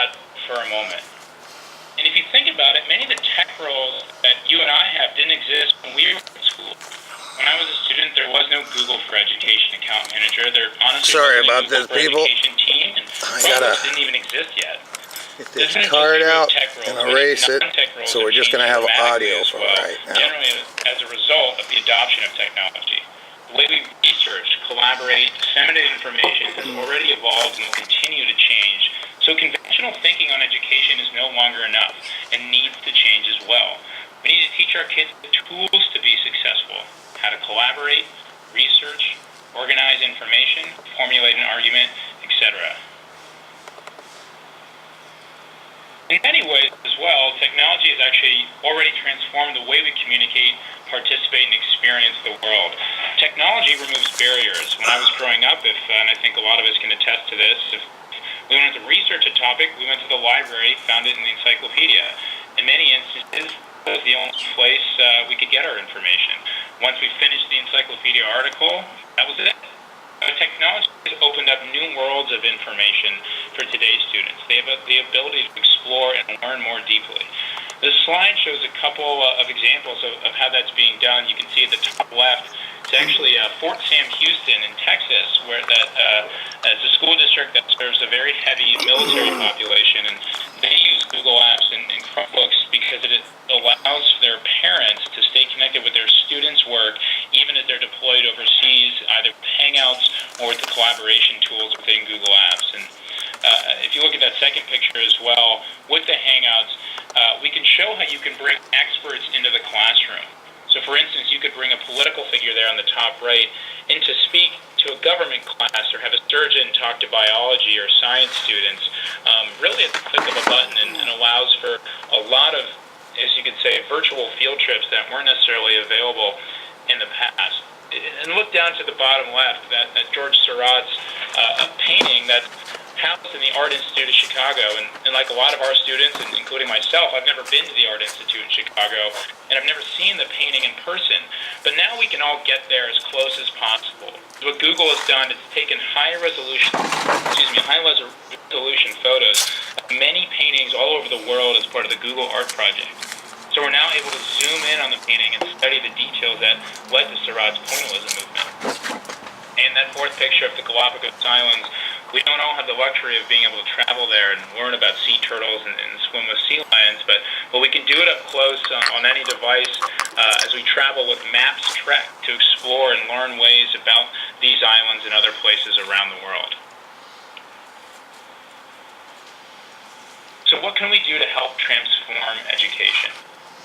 that for a moment. And if you think about it, many of the tech roles that you and I have didn't exist when we were in school. When I was a student, there was no Google for Education account manager. There honestly Sorry wasn't about a Google this, for people. Education team, and Chromebooks didn't even exist yet. Get this card out and erase it. So we're just going to have audio for right now. Generally, as a result of the adoption of technology. The way we research, collaborate, disseminate information has already evolved and will continue to change. So conventional thinking on education is no longer enough and needs to change as well. We need to teach our kids the tools to be successful, how to collaborate, research, organize information, formulate an argument, etc. In many ways as well, technology has actually already transformed the way we communicate, participate, and experience the world. Technology removes barriers. When I was growing up, and I think a lot of us can attest to this, if we wanted to research a topic, we went to the library, found it in the encyclopedia. In many instances, it was the only place we could get our information. Once we finished the encyclopedia article, that was it. Technology has opened up new worlds of information for today's students. They have the ability to explore and learn more deeply. This slide shows a couple of examples of how that's being done. You can see at the top left, it's actually Fort Sam Houston in Texas, where it's a school district that serves a very heavy military population, and they use Google Apps and Chromebooks because it allows their parents to stay connected with their students' work, even as they're deployed overseas, either with Hangouts or with the collaboration tools within Google Apps. And if you look at that second picture as well, with the Hangouts, we can show how you can bring experts into the classroom. So for instance, you could bring a political figure there on the top right in to speak to a government class, or have a surgeon talk to biology or science students, really at the click of a button, and allows for a lot of, as you could say, virtual field trips that weren't necessarily available in the past. And look down to the bottom left, that George Seurat's painting that's housed in the Art Institute of Chicago. And like a lot of our students, and including myself, I've never been to the Art Institute in Chicago, and I've never seen the painting in person. But now we can all get there as close as possible. What Google has done is taken high resolution photos of many paintings all over the world as part of the Google Art Project. So we're now able to zoom in on the painting and study the details that led to Seurat's pointillism movement. And that fourth picture of the Galapagos Islands, we don't all have the luxury of being able to travel there and learn about sea turtles and swim with sea lions, but we can do it up close on any device as we travel with Maps Trek to explore and learn ways about these islands and other places around the world. So what can we do to help transform education?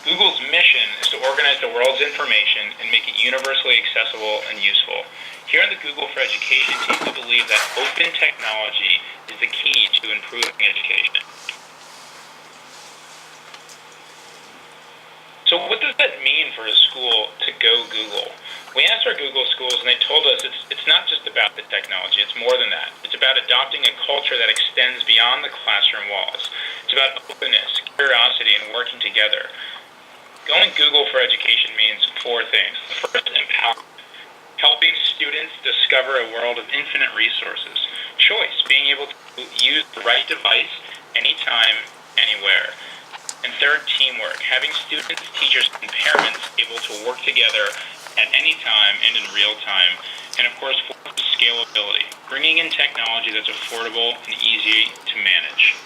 Google's mission is to organize the world's information and make it universally accessible and useful. Here on the Google for Education team, we believe that open technology is the key to improving education. So what does that mean for a school to go Google? We asked our Google schools, and they told us it's not just about the technology, it's more than that. It's about adopting a culture that extends beyond the classroom walls. It's about openness, curiosity, and working together. Going Google for Education means four things. The first, empowerment. Helping students discover a world of infinite resources. Choice, being able to use the right device anytime, anywhere. And third, teamwork. Having students, teachers, and parents able to work together at any time and in real time. And of course, fourth, scalability. Bringing in technology that's affordable and easy to manage.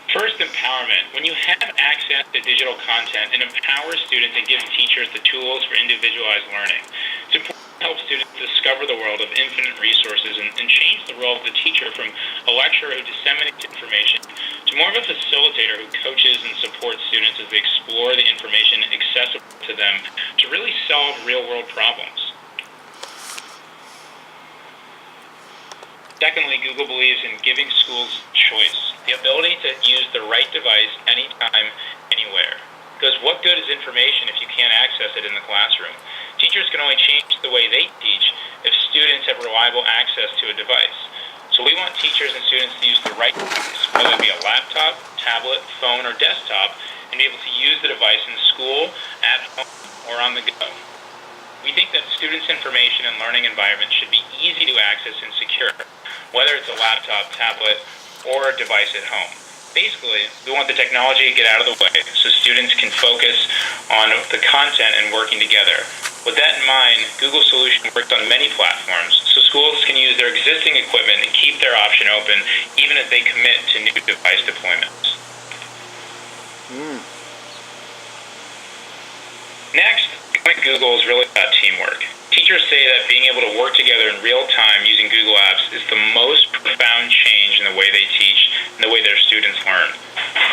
First, empowerment. When you have access to digital content, it empowers students and gives teachers the tools for individualized learning. It's important to help students discover the world of infinite resources and change the role of the teacher from a lecturer who disseminates information to more of a facilitator who coaches and supports students as they explore the information accessible to them to really solve real-world problems. Secondly, Google believes in giving schools choice, the ability to use the right device anytime, anywhere. Because what good is information if you can't access it in the classroom? Teachers can only change the way they teach if students have reliable access to a device. So we want teachers and students to use the right device, whether it be a laptop, tablet, phone, or desktop, and be able to use the device in school, at home, or on the go. We think that students' information and learning environments should be easy to access and secure, whether it's a laptop, tablet, or a device at home. Basically, we want the technology to get out of the way so students can focus on the content and working together. With that in mind, Google Solution works on many platforms, so schools can use their existing equipment and keep their option open even as they commit to new device deployments. Next, going to Google is really about teamwork. Teachers say that being able to work together in real time using Google Apps is the most profound change in the way they teach and the way their students learn.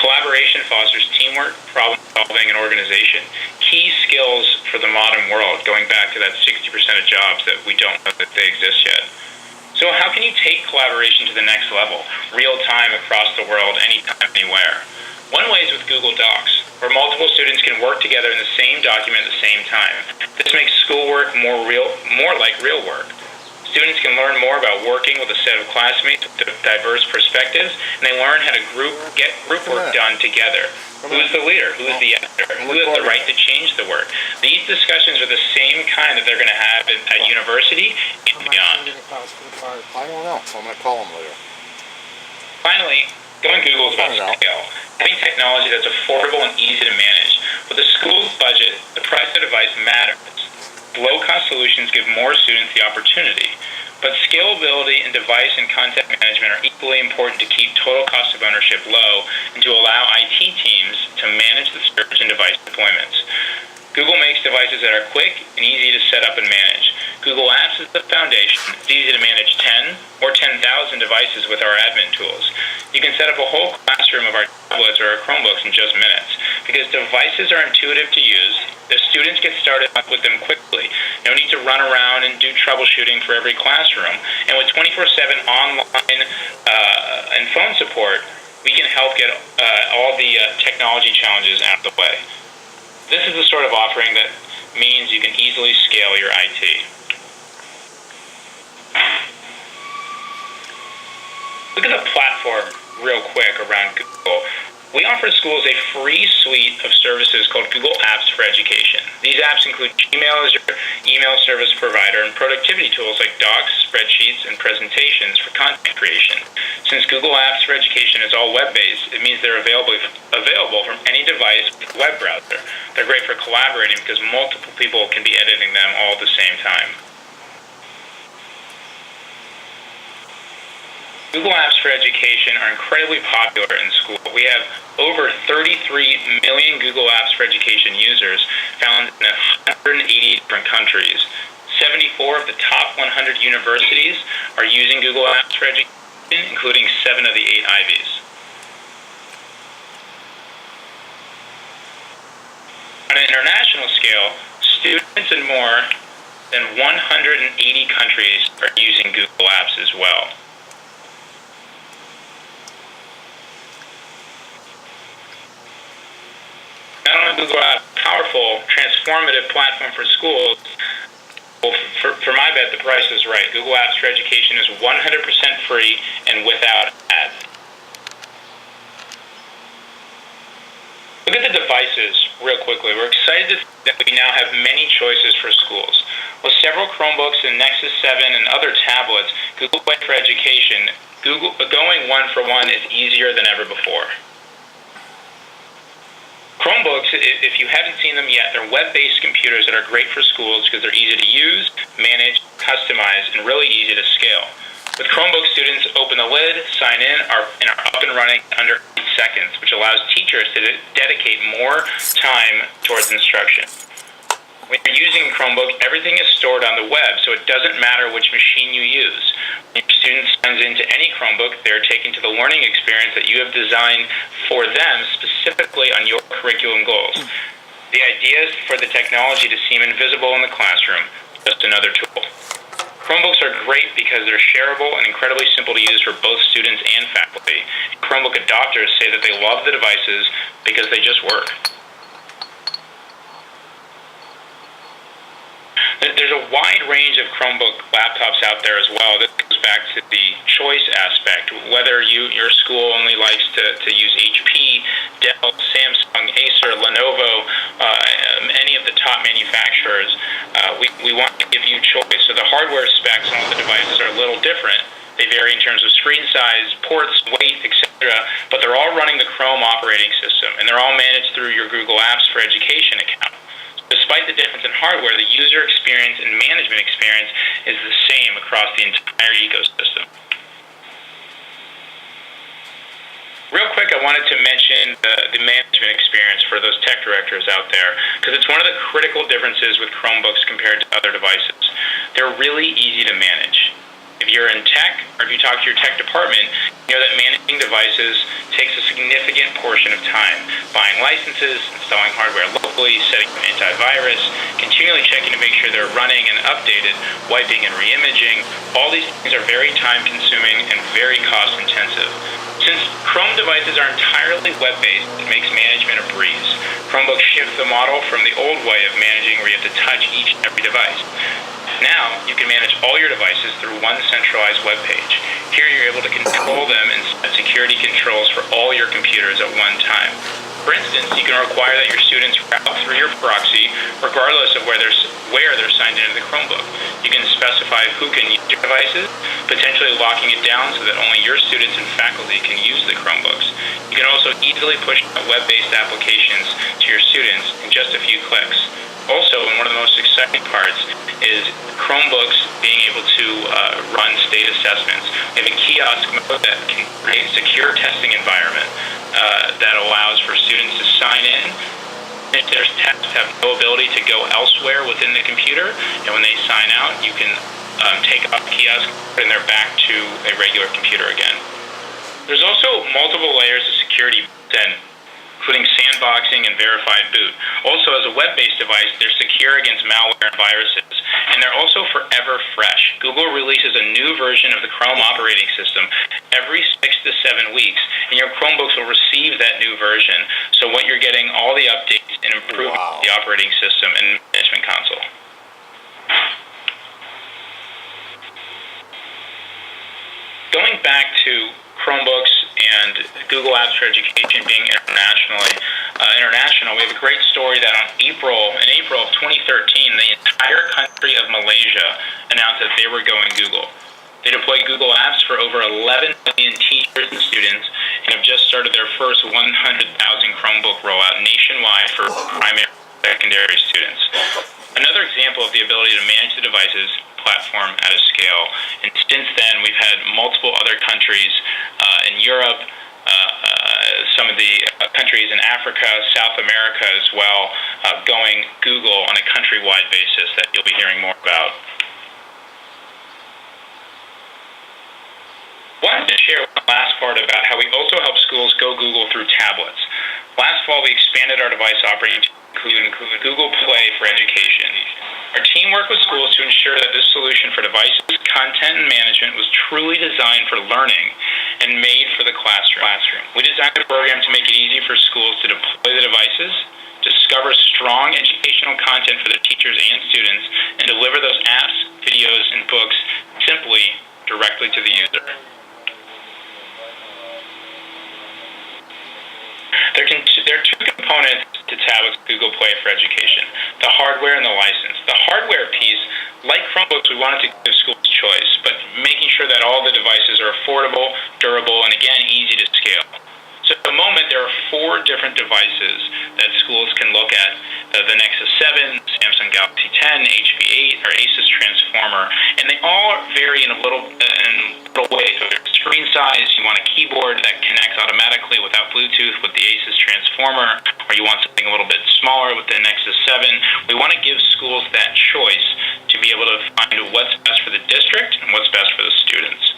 Collaboration fosters teamwork, problem solving, and organization, key skills for the modern world, going back to that 60% of jobs that we don't know that they exist yet. So how can you take collaboration to the next level, real time across the world, anytime, anywhere? One way is with Google Docs, where multiple students can work together in the same document at the same time. This makes schoolwork more like real work. Students can learn more about working with a set of classmates with diverse perspectives, and they learn how to get group work done together. Who's the leader? Who's the editor? Who has the right to change the work? These discussions are the same kind that they're going to have at university and beyond. I don't know, so I'm going to call them later. Finally, going Google is about scale. Having technology that's affordable and easy to manage. With a school's budget, the price of the device matters. Low-cost solutions give more students the opportunity, but scalability and device and content management are equally important to keep total cost of ownership low and to allow IT teams to manage the surge in device deployments. Google makes devices that are quick and easy to set up and manage. Google Apps is the foundation. It's easy to manage 10 or 10,000 devices with our admin tools. You can set up a whole classroom of our tablets or our Chromebooks in just minutes. Because devices are intuitive to use, the students get started with them quickly. No need to run around and do troubleshooting for every classroom. And with 24/7 online and phone support, we can help get all the technology challenges out of the way. This is the sort of offering that means you can easily scale your IT. Look at the platform real quick around Google. We offer schools a free suite of services called Google Apps for Education. These apps include Gmail as your email service provider and productivity tools like Docs, spreadsheets, and presentations for content creation. Since Google Apps for Education is all web-based, it means they're available from any device with a web browser. They're great for collaborating because multiple people can be editing them all at the same time. Google Apps for Education are incredibly popular in school. We have over 33 million Google Apps for Education users found in 180 different countries. 74 of the top 100 universities are using Google Apps for Education, including 7 of the 8 Ivies. On an international scale, students in more than 180 countries are using Google Apps as well. Not only Google Apps, powerful, transformative platform for schools. Well, for my bet, the price is right. Google Apps for Education is 100% free and without ads. Look at the devices real quickly. We're excited that we now have many choices for schools. With several Chromebooks and Nexus 7 and other tablets, Google Play for Education, going one for one is easier than ever before. Chromebooks, if you haven't seen them yet, they're web-based computers that are great for schools because they're easy to use, manage, customize, and really easy to scale. With Chromebook, students open the lid, sign in, are up and running in under 8 seconds, which allows teachers to dedicate more time towards instruction. When you're using a Chromebook, everything is stored on the web, so it doesn't matter which machine you use. When your student signs into any Chromebook, they're taken to the learning experience that you have designed for them specifically on your curriculum goals. The idea is for the technology to seem invisible in the classroom, just another tool. Chromebooks are great because they're shareable and incredibly simple to use for both students and faculty. Chromebook adopters say that they love the devices because they just work. There's a wide range of Chromebook laptops out there as well. This goes back to the choice aspect. Whether your school only likes to use HP, Dell, Samsung, Acer, Lenovo, any of the top manufacturers, we we want to give you choice. So the hardware specs on all the devices are a little different. They vary in terms of screen size, ports, weight, etc., but they're all running the Chrome operating system, and they're all managed through your Google Apps for Education account. Despite the difference in hardware, the user experience and management experience is the same across the entire ecosystem. Real quick, I wanted to mention the management experience for those tech directors out there, because it's one of the critical differences with Chromebooks compared to other devices. They're really easy to manage. If you're in tech, or if you talk to your tech department, you know that managing devices takes a significant portion of time. Buying licenses, installing hardware locally, setting up antivirus, continually checking to make sure they're running and updated, wiping and re-imaging. All these things are very time-consuming and very cost-intensive. Since Chrome devices are entirely web-based, it makes management a breeze. Chromebooks shift the model from the old way of managing where you have to touch each and every device. Now, you can manage all your devices through one centralized web page. Here, you're able to control them and set security controls for all your computers at one time. For instance, you can require that your students route through your proxy regardless of where they're signed into the Chromebook. You can specify who can use your devices, potentially locking it down so that only your students and faculty can use the Chromebooks. You can also easily push out web-based applications to your students in just a few clicks. Also, and one of the most exciting parts is Chromebooks being able to run state assessments. We have a kiosk mode that can create a secure testing environment that allows for students to sign in. If there's tests have no ability to go elsewhere within the computer, and when they sign out, you can take off the kiosk and they're back to a regular computer again. There's also multiple layers of security then, including sandboxing and verified boot. Also, as a web-based device, they're secure against malware and viruses, and they're also forever fresh. Google releases a new version of the Chrome operating system every 6 to 7 weeks, and your Chromebooks will receive that new version. So what you're getting, all the updates and improvements to the operating system and management console. Going back to Chromebooks and Google Apps for Education being international, we have a great story that in April of 2013, the entire country of Malaysia announced that they were going Google. They deployed Google Apps for over 11 million teachers and students and have just started their first 100,000 Chromebook rollout nationwide for primary and secondary students. Another example of the ability to manage the devices platform at a scale. And since then, we've had multiple other countries in Europe, some of the countries in Africa, South America as well, going Google on a countrywide basis that you'll be hearing more about. Wanted to share one last part about how we also help schools go Google through tablets. Last fall, we expanded our device operating to include Google Play for Education. Our team worked with schools to ensure that this solution for devices, content, and management was truly designed for learning and made for the classroom. We designed the program to make it easy for schools to deploy the devices, discover strong educational content for their teachers and students, and deliver those apps, videos, and books simply directly to the user. There are two components to tablets Google Play for Education, the hardware and the license. The hardware piece, like Chromebooks, we wanted to give schools choice, but making sure that all the devices are affordable, durable, and again, easy to scale. So at the moment, there are 4 different devices that schools can look at, the Nexus 7, Samsung Galaxy 10, HP 8, or Asus Transformer, and they all vary in a little ways. So there's screen size, you want a keyboard that connects automatically without Bluetooth with the Asus Transformer, or you want something a little bit smaller with the Nexus 7. We want to give schools that choice to be able to find what's best for the district and what's best for the students,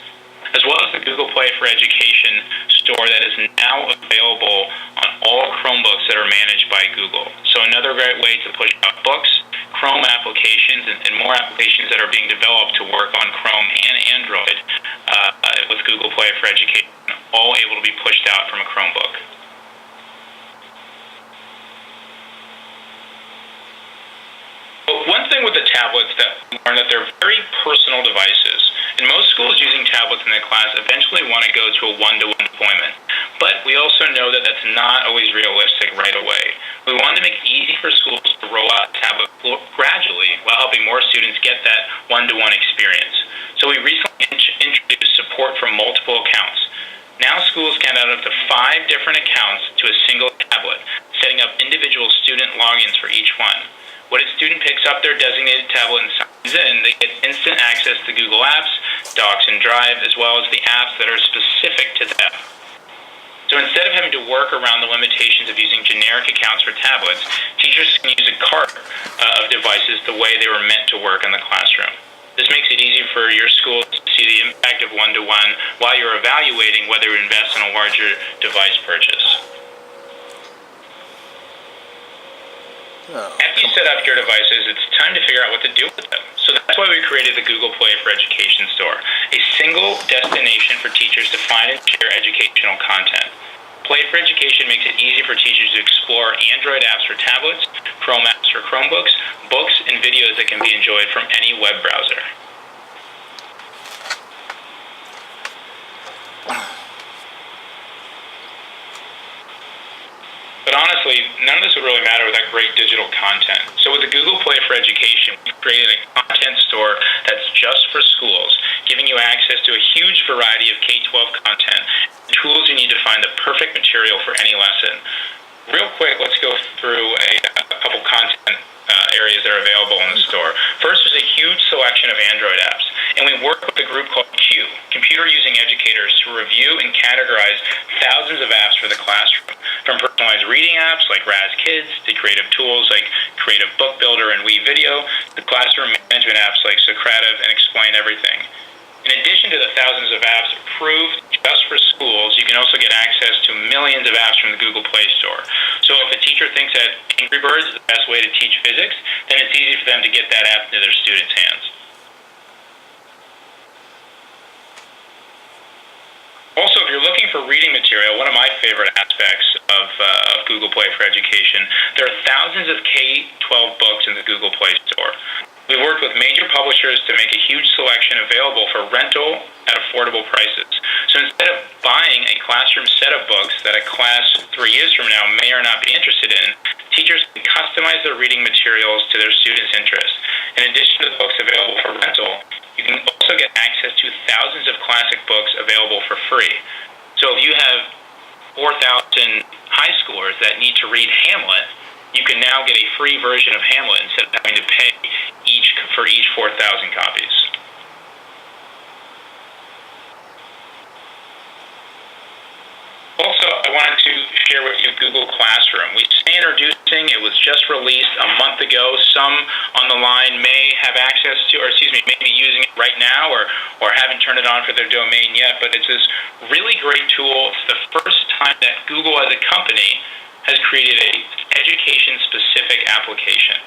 as well as the Google Play for Education store that is now available on all Chromebooks that are managed by Google. So another great way to push out books, Chrome applications, and more applications that are being developed to work on Chrome and Android with Google Play for Education, all able to be pushed out from a Chromebook. But one thing with the tablets that we learned that they're very personal devices, and most schools using tablets in their class eventually want to go to a one-to-one deployment. But we also know that that's not always realistic right away. We wanted to make it easy for schools to roll out tablets gradually while helping more students get that one-to-one experience. So we recently introduced support for multiple accounts. Now schools can add up to 5 different accounts to a single tablet, setting up individual student logins for each one. When a student picks up their designated tablet and signs in, they get instant access to Google Apps, Docs, and Drive, as well as the apps that are specific to them. So instead of having to work around the limitations of using generic accounts for tablets, teachers can use a cart of devices the way they were meant to work in the classroom. This makes it easy for your school to see the impact of one-to-one while you're evaluating whether to invest in a larger device purchase. After you set up your devices, it's time to figure out what to do with them. So that's why we created the Google Play for Education store, a single destination for teachers to find and share educational content. Play for Education makes it easy for teachers to explore Android apps for tablets, Chrome apps for Chromebooks, books, and videos that can be enjoyed from any web browser. But honestly, none of this would really matter without great digital content. So with the Google Play for Education, we've created a content store that's just for schools, giving you access to a huge variety of K-12 content, tools you need to find the perfect material for any lesson. Real quick, let's go through a couple content areas that are available in the store. First is a huge selection of Android apps, and we work with a group called Q, Computer Using Educators, to review and categorize thousands of apps for the classroom, from personalized reading apps like Raz Kids to creative tools like Creative Book Builder and WeVideo, to classroom management apps like Socrative and Explain Everything. In addition to the thousands of apps approved just for schools, you can also get access to millions of apps from the Google Play Store. So if a teacher thinks that Angry Birds is the best way to teach physics, then it's easy for them to get that app into their students' hands. Also, if you're looking for reading material, one of my favorite aspects of Google Play for Education, there are thousands of K-12 books in the Google Play Store. We've worked with major publishers to make a huge selection available for rental at affordable prices. So instead of buying a classroom set of books that a class 3 years from now may or not be interested in, teachers can customize their reading materials to their students' interests. In addition to the books available for rental, you can also get access to thousands of classic books available for free. So if you have 4,000 high schoolers that need to read Hamlet, you can now get a free version of Hamlet instead of having to pay for each 4,000 copies. Also, I wanted to share with you Google Classroom. We say introducing, it was just released a month ago. Some on the line may have access to, may be using it right now or haven't turned it on for their domain yet, but it's this really great tool. It's the first time that Google as a company has created a education-specific application.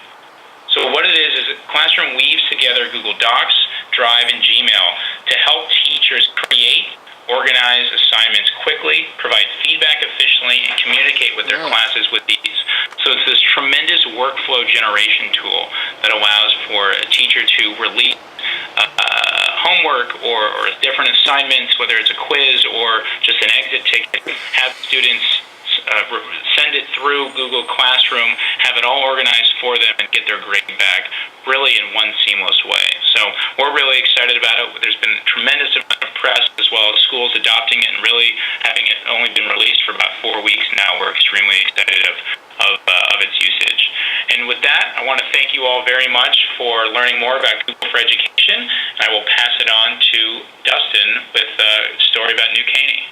So what it is Classroom weaves together Google Docs, Drive, and Gmail to help teachers create, organize assignments quickly, provide feedback efficiently, and communicate with their classes with ease. So it's this tremendous workflow generation tool that allows for a teacher to release homework or different assignments, whether it's a quiz or just an exit ticket, have students send it through Google Classroom, have it all organized for them, and get their grade back really in one seamless way. So we're really excited about it. There's been a tremendous amount of press as well as schools adopting it and really having it only been released for about 4 weeks now. We're extremely excited of its usage. And with that, I want to thank you all very much for learning more about Google for Education, and I will pass it on to Dustin with a story about New Caney.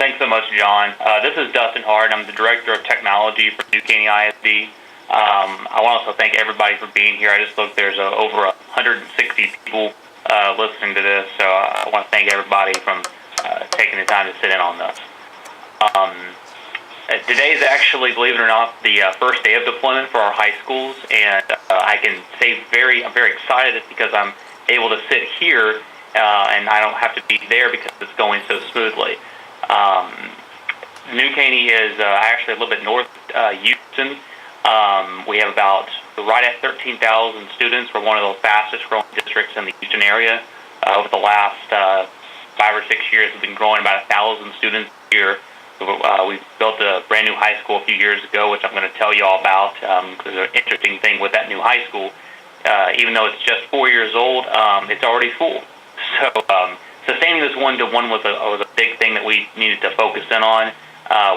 Thanks so much, John. This is Dustin Hart. I'm the Director of Technology for New Caney ISD. I want to also thank everybody for being here. I just looked, there's over 160 people listening to this, so I want to thank everybody from taking the time to sit in on this. Today is actually, believe it or not, the first day of deployment for our high schools, and I can say I'm very excited because I'm able to sit here and I don't have to be there because it's going so smoothly. New Caney is actually a little bit north of Houston. We have about right at 13,000 students. We're one of the fastest growing districts in the Houston area. Over the last 5 or 6 years, we've been growing about 1,000 students a year. We built a brand new high school a few years ago, which I'm going to tell you all about, because there's an interesting thing with that new high school. Even though it's just 4 years old, it's already full. So sustaining this one-to-one was a big thing that we needed to focus in on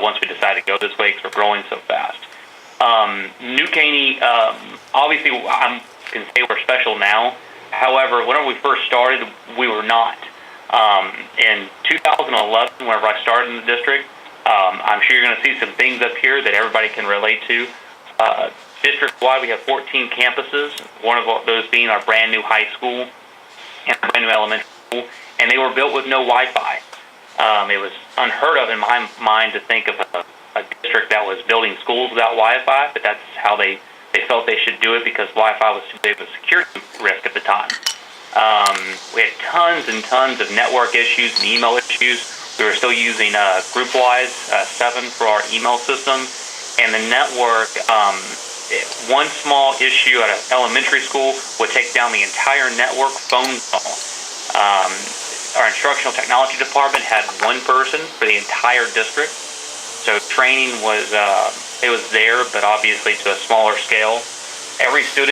once we decided to go this way, because we're growing so fast. New Caney, obviously, I can say we're special now. However, whenever we first started, we were not. In 2011, whenever I started in the district, I'm sure you're going to see some things up here that everybody can relate to. District-wide, we have 14 campuses, one of those being our brand new high school and a brand new elementary school, and they were built with no Wi-Fi. It was unheard of in my mind to think of a district that was building schools without Wi-Fi, but that's how they felt they should do it, because Wi-Fi was too big of a security risk at the time. We had tons and tons of network issues and email issues. We were still using GroupWise 7 for our email system, and the network, one small issue at an elementary school would take down the entire network phone call. Our instructional technology department had one person for the entire district, so training was it was there, but obviously to a smaller scale. Every student